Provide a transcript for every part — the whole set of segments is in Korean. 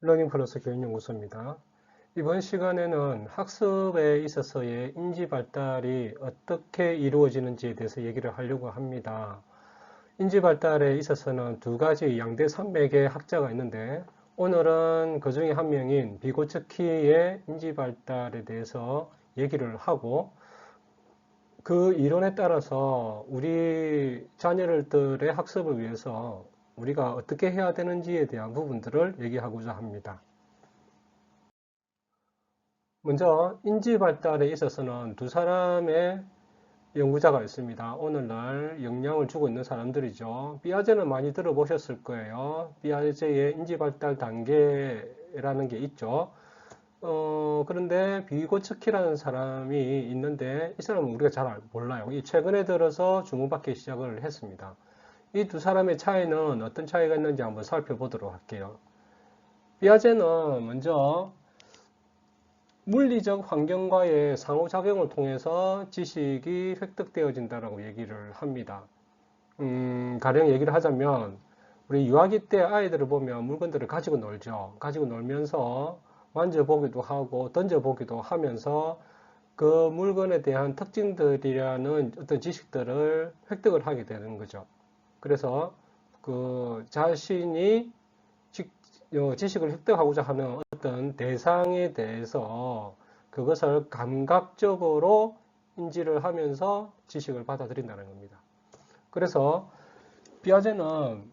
러닝플러스 교육연구소입니다. 이번 시간에는 학습에 있어서의 인지 발달이 어떻게 이루어지는지에 대해서 얘기를 하려고 합니다. 인지 발달에 있어서는 두 가지 양대 산맥의 학자가 있는데, 오늘은 그 중에 한 명인 비고츠키의 인지 발달에 대해서 얘기를 하고, 그 이론에 따라서 우리 자녀들의 학습을 위해서 우리가 어떻게 해야 되는지에 대한 부분들을 얘기하고자 합니다. 먼저 인지 발달에 있어서는 두 사람의 연구자가 있습니다. 오늘날 영향을 주고 있는 사람들이죠. 피아제는 많이 들어보셨을 거예요. 피아제의 인지 발달 단계라는 게 있죠. 그런데 비고츠키라는 사람이 있는데 이 사람은 우리가 잘 몰라요. 최근에 들어서 주목받기 시작을 했습니다. 이 두 사람의 차이는 어떤 차이가 있는지 한번 살펴보도록 할게요. 피아제는 먼저 물리적 환경과의 상호작용을 통해서 지식이 획득되어진다고 얘기를 합니다. 가령 얘기를 하자면 우리 유아기 때 아이들을 보면 물건들을 가지고 놀죠. 가지고 놀면서 만져보기도 하고 던져보기도 하면서 그 물건에 대한 특징들이라는 어떤 지식들을 획득을 하게 되는 거죠. 그래서 그 자신이 지식을 획득하고자 하는 어떤 대상에 대해서 그것을 감각적으로 인지를 하면서 지식을 받아들인다는 겁니다. 그래서 피아제는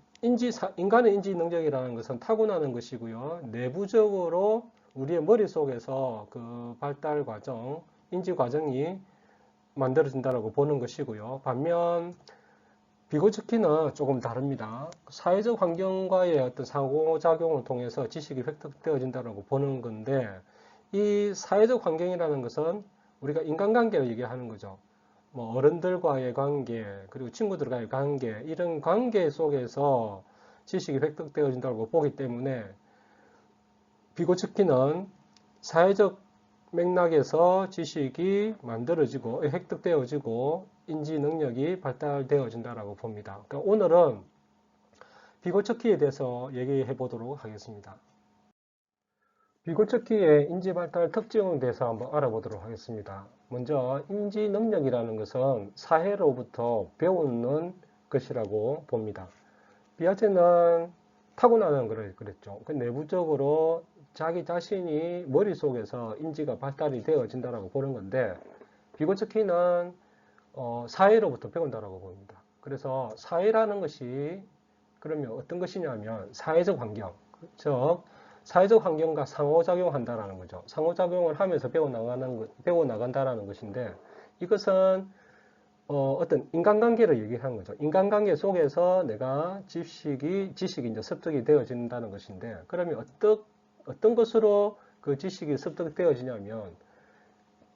인간의 인지 능력이라는 것은 타고나는 것이고요. 내부적으로 우리의 머릿속에서 그 발달 과정, 인지 과정이 만들어진다고 보는 것이고요. 반면 비고츠키는 조금 다릅니다. 사회적 환경과의 어떤 상호작용을 통해서 지식이 획득되어진다고 보는 건데, 이 사회적 환경이라는 것은 우리가 인간관계를 얘기하는 거죠. 뭐 어른들과의 관계, 그리고 친구들과의 관계, 이런 관계 속에서 지식이 획득되어진다고 보기 때문에 비고츠키는 사회적 맥락에서 지식이 만들어지고 획득되어지고 인지 능력이 발달되어진다고 봅니다. 그러니까 오늘은 비고츠키에 대해서 얘기해 보도록 하겠습니다. 비고츠키의 인지 발달 특징에 대해서 한번 알아보도록 하겠습니다. 먼저 인지 능력이라는 것은 사회로부터 배우는 것이라고 봅니다. 피아제는 타고나는 걸 그랬죠. 내부적으로 자기 자신이 머릿속에서 인지가 발달이 되어진다고 보는 건데, 비고츠키는 사회로부터 배운다고 봅니다. 그래서 사회라는 것이 그러면 어떤 것이냐면 사회적 환경, 즉 사회적 환경과 상호작용한다라는 거죠. 상호작용을 하면서 배워나간다라는 것인데, 이것은 어떤 인간관계를 얘기하는 거죠. 인간관계 속에서 내가 지식이 이제 습득이 되어진다는 것인데, 그러면 어떤 것으로 그 지식이 습득되어지냐면,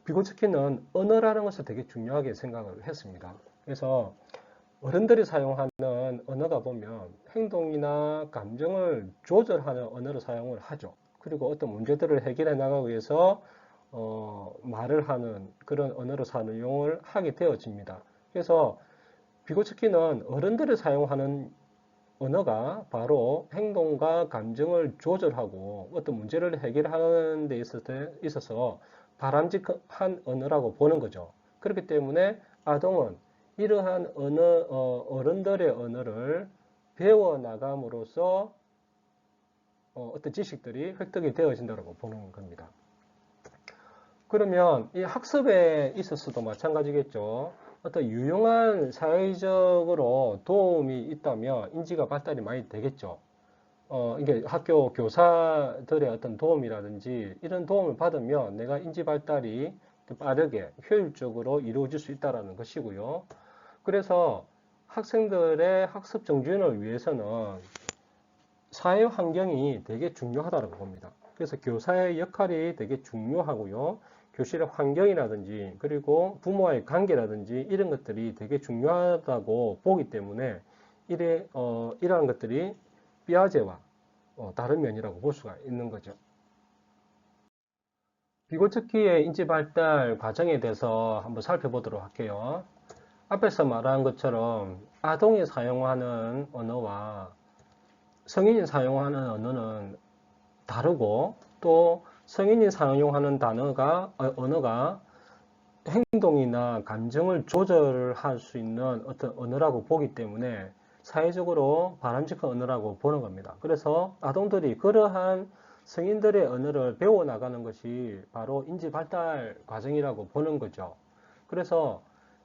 비고츠키는 언어라는 것을 되게 중요하게 생각을 했습니다. 그래서 어른들이 사용하는 언어가 보면 행동이나 감정을 조절하는 언어를 사용을 하죠. 그리고 어떤 문제들을 해결해 나가기 위해서 말을 하는 그런 언어를 사용을 하게 되어집니다. 그래서 비고츠키는 어른들이 사용하는 언어가 바로 행동과 감정을 조절하고 어떤 문제를 해결하는 데 있어서 바람직한 언어라고 보는 거죠. 그렇기 때문에 아동은 이러한 어른들의 언어를 배워나감으로써 어떤 지식들이 획득이 되어진다고 보는 겁니다. 그러면 이 학습에 있어서도 마찬가지겠죠. 어떤 유용한 사회적으로 도움이 있다면 인지가 발달이 많이 되겠죠. 이게 학교 교사들의 어떤 도움이라든지 이런 도움을 받으면 내가 인지 발달이 빠르게 효율적으로 이루어질 수 있다는 것이고요. 그래서 학생들의 학습 정진을 위해서는 사회 환경이 되게 중요하다고 봅니다. 그래서 교사의 역할이 되게 중요하고요. 교실의 환경이라든지 그리고 부모와의 관계라든지 이런 것들이 되게 중요하다고 보기 때문에 이러한 것들이 피아제와 다른 면이라고 볼 수가 있는 거죠. 비고츠키의 인지 발달 과정에 대해서 한번 살펴보도록 할게요. 앞에서 말한 것처럼 아동이 사용하는 언어와 성인이 사용하는 언어는 다르고 또 성인이 사용하는 언어가 행동이나 감정을 조절할 수 있는 어떤 언어라고 보기 때문에 사회적으로 바람직한 언어라고 보는 겁니다. 그래서 아동들이 그러한 성인들의 언어를 배워나가는 것이 바로 인지 발달 과정이라고 보는 거죠. 그래서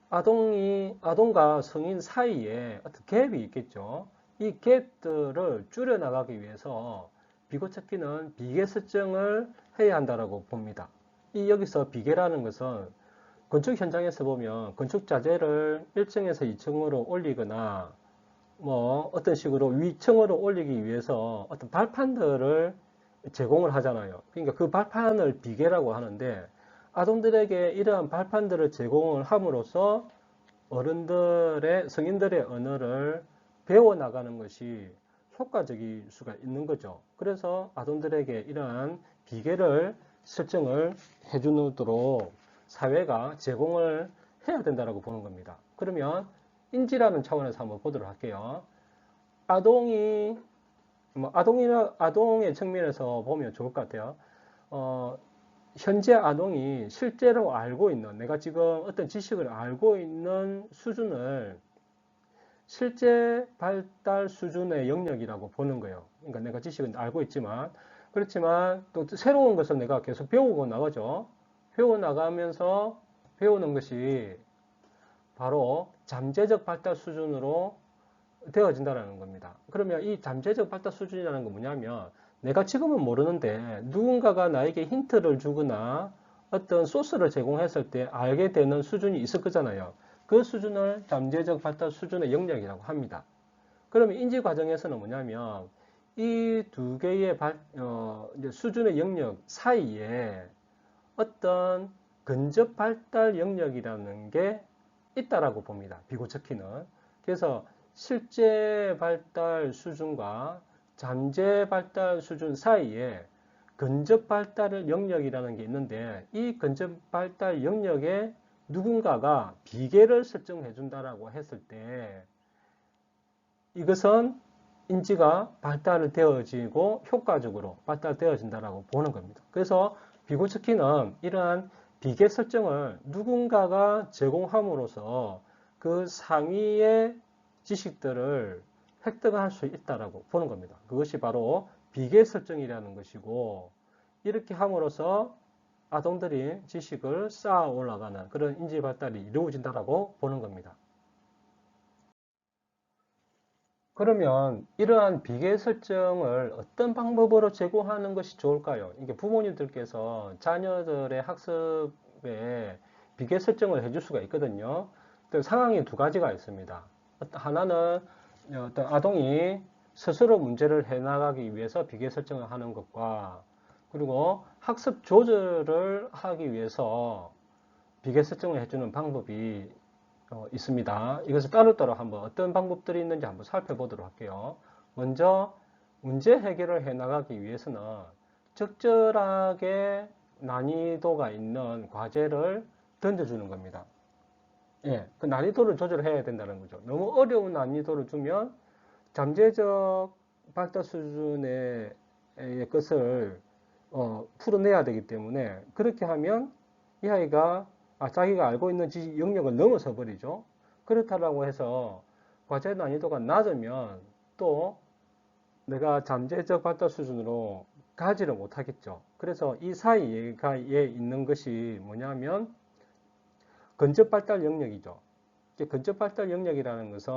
아동과 성인 사이에 어떤 갭이 있겠죠. 이 갭들을 줄여나가기 위해서 비고착기는 비계 설정을 해야 한다고 봅니다. 여기서 비계라는 것은 건축 현장에서 보면 건축 자재를 1층에서 2층으로 올리거나 뭐 어떤 식으로 위층으로 올리기 위해서 어떤 발판들을 제공을 하잖아요. 그러니까 그 발판을 비계라고 하는데 아동들에게 이러한 발판들을 제공을 함으로써 성인들의 언어를 배워나가는 것이 효과적일 수가 있는 거죠. 그래서 아동들에게 이러한 비계를 설정을 해주도록 사회가 제공을 해야 된다고 보는 겁니다. 그러면 인지라는 차원에서 한번 보도록 할게요. 아동의 측면에서 보면 좋을 것 같아요. 현재 아동이 실제로 알고 있는, 내가 지금 어떤 지식을 알고 있는 수준을 실제 발달 수준의 영역이라고 보는 거예요. 그러니까 내가 지식은 알고 있지만, 그렇지만 또 새로운 것을 내가 계속 배우고 나가죠. 배워나가면서 배우는 것이 바로 잠재적 발달 수준으로 되어진다는 겁니다. 그러면 이 잠재적 발달 수준이라는 건 뭐냐면 내가 지금은 모르는데 누군가가 나에게 힌트를 주거나 어떤 소스를 제공했을 때 알게 되는 수준이 있을 거잖아요. 그 수준을 잠재적 발달 수준의 영역이라고 합니다. 그러면 인지 과정에서는 뭐냐면 이 두 개의 수준의 영역 사이에 어떤 근접 발달 영역이라는 게 있다라고 봅니다. 비고착기는. 그래서 실제 발달 수준과 잠재 발달 수준 사이에 근접 발달 영역이라는 게 있는데 이 근접 발달 영역에 누군가가 비계를 설정해 준다라고 했을 때 이것은 인지가 발달되어지고 효과적으로 발달되어진다라고 보는 겁니다. 그래서 비고착기는 이러한 비계 설정을 누군가가 제공함으로써 그 상위의 지식들을 획득할 수 있다라고 보는 겁니다. 그것이 바로 비계 설정이라는 것이고 이렇게 함으로써 아동들이 지식을 쌓아 올라가는 그런 인지 발달이 이루어진다라고 보는 겁니다. 그러면 이러한 비계 설정을 어떤 방법으로 제공하는 것이 좋을까요? 이게 부모님들께서 자녀들의 학습에 비계 설정을 해줄 수가 있거든요. 상황이 두 가지가 있습니다. 하나는 어떤 아동이 스스로 문제를 해나가기 위해서 비계 설정을 하는 것과 그리고 학습 조절을 하기 위해서 비계 설정을 해주는 방법이 있습니다. 이것을 따로따로 한번 어떤 방법들이 있는지 한번 살펴보도록 할게요. 먼저 문제 해결을 해 나가기 위해서는 적절하게 난이도가 있는 과제를 던져주는 겁니다. 예, 그 난이도를 조절해야 된다는 거죠. 너무 어려운 난이도를 주면 잠재적 발달 수준의 것을 풀어내야 되기 때문에 그렇게 하면 이 아이가 자기가 알고 있는 영역을 넘어서 버리죠. 그렇다고 해서 과제 난이도가 낮으면 또 내가 잠재적 발달 수준으로 가지를 못하겠죠. 그래서 이 사이에 있는 것이 뭐냐면 근접 발달 영역이죠. 근접 발달 영역이라는 것은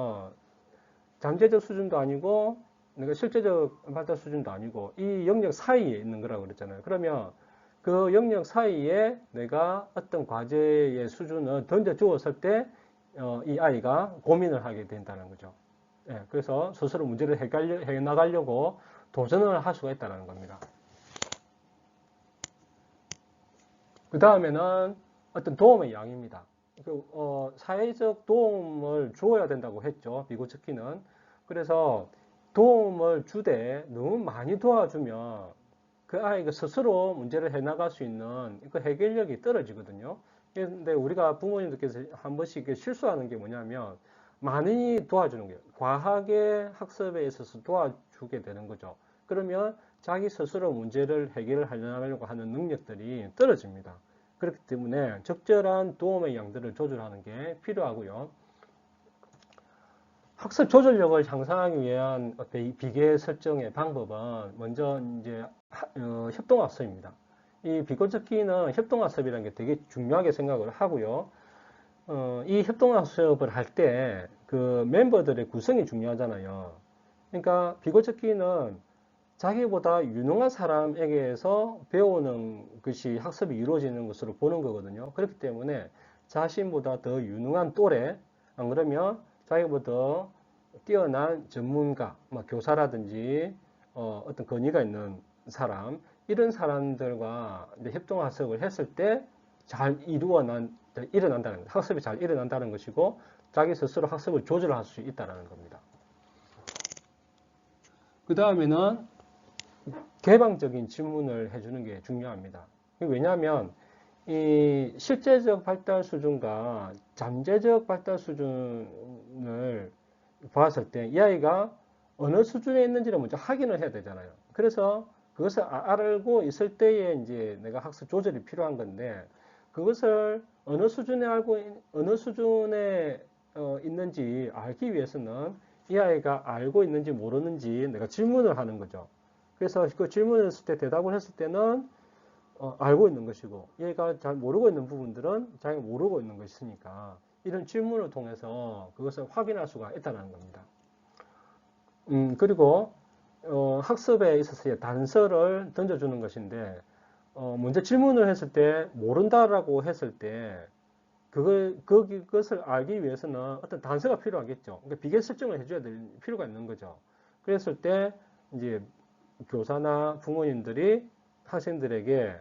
잠재적 수준도 아니고 내가 실제적 발달 수준도 아니고 이 영역 사이에 있는 거라고 그랬잖아요. 그러면 그 영역 사이에 내가 어떤 과제의 수준을 던져 주었을 때 이 아이가 고민을 하게 된다는 거죠. 예, 그래서 스스로 문제를 해 나가려고 도전을 할 수가 있다는 겁니다. 그 다음에는 어떤 도움의 양입니다. 사회적 도움을 주어야 된다고 했죠. 비고착기는. 그래서 도움을 주되 너무 많이 도와주면 그 아이가 스스로 문제를 해나갈 수 있는 그 해결력이 떨어지거든요. 그런데 우리가 부모님들께서 한 번씩 실수하는 게 뭐냐면 많이 도와주는 거예요. 과하게 학습에 있어서 도와주게 되는 거죠. 그러면 자기 스스로 문제를 해결을 하려고 하는 능력들이 떨어집니다. 그렇기 때문에 적절한 도움의 양들을 조절하는 게 필요하고요. 학습 조절력을 향상하기 위한 비계 설정의 방법은 먼저 이제 협동학습입니다. 이 비교적기는 협동학습이라는 게 되게 중요하게 생각을 하고요. 이 협동학습을 할 때 그 멤버들의 구성이 중요하잖아요. 그러니까 비교적기는 자기보다 유능한 사람에게서 배우는 것이 학습이 이루어지는 것으로 보는 거거든요. 그렇기 때문에 자신보다 더 유능한 또래, 안 그러면 자기보다 뛰어난 전문가, 교사라든지 어떤 권위가 있는 사람, 이런 사람들과 협동학습을 했을 때 잘 일어난다는 것, 학습이 잘 일어난다는 것이고 자기 스스로 학습을 조절할 수 있다는 겁니다. 그 다음에는 개방적인 질문을 해주는 게 중요합니다. 왜냐하면 이 실제적 발달 수준과 잠재적 발달 수준을 봤을 때 이 아이가 어느 수준에 있는지를 먼저 확인을 해야 되잖아요. 그래서 그것을 알고 있을 때에 이제 내가 학습 조절이 필요한 건데 그것을 어느 수준에 있는지 알기 위해서는 이 아이가 알고 있는지 모르는지 내가 질문을 하는 거죠. 그래서 그 질문을 했을 때 대답을 했을 때는 알고 있는 것이고 얘가 잘 모르고 있는 부분들은 자기가 모르고 있는 것이니까 이런 질문을 통해서 그것을 확인할 수가 있다는 겁니다. 그리고 학습에 있어서의 단서를 던져주는 것인데 먼저 질문을 했을 때 모른다라고 했을 때 그것을 알기 위해서는 어떤 단서가 필요하겠죠. 그러니까 비교 설정을 해줘야 될 필요가 있는 거죠. 그랬을 때 이제 교사나 부모님들이 학생들에게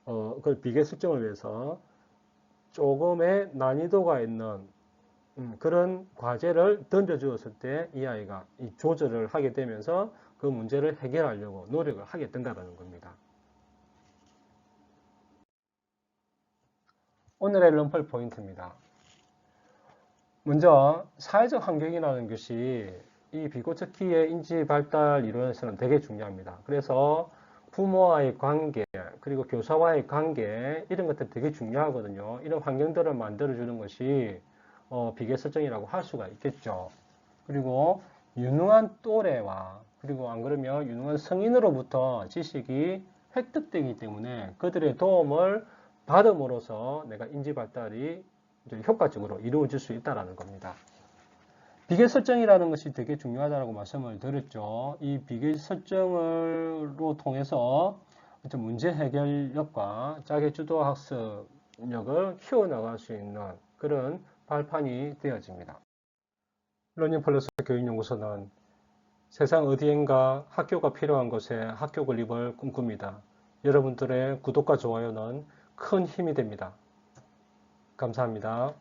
그 비교 설정을 위해서 조금의 난이도가 있는 그런 과제를 던져주었을 때 이 아이가 이 조절을 하게 되면서 그 문제를 해결하려고 노력을 하게 된다는 겁니다. 오늘의 럼펄 포인트입니다. 먼저 사회적 환경이라는 것이 이 비고적기의 인지 발달 이론에서는 되게 중요합니다. 그래서 부모와의 관계, 그리고 교사와의 관계 이런 것들 되게 중요하거든요. 이런 환경들을 만들어주는 것이 비계 설정이라고 할 수가 있겠죠. 그리고 유능한 또래와 그리고 안 그러면 유능한 성인으로부터 지식이 획득되기 때문에 그들의 도움을 받음으로써 내가 인지 발달이 효과적으로 이루어질 수 있다는 겁니다. 비계 설정이라는 것이 되게 중요하다고 말씀을 드렸죠. 이 비계 설정으로 통해서 문제 해결력과 자기 주도 학습력을 키워나갈 수 있는 그런 발판이 되어집니다. 러닝플러스 교육연구소는 세상 어디엔가 학교가 필요한 곳에 학교 건립을 꿈꿉니다. 여러분들의 구독과 좋아요는 큰 힘이 됩니다. 감사합니다.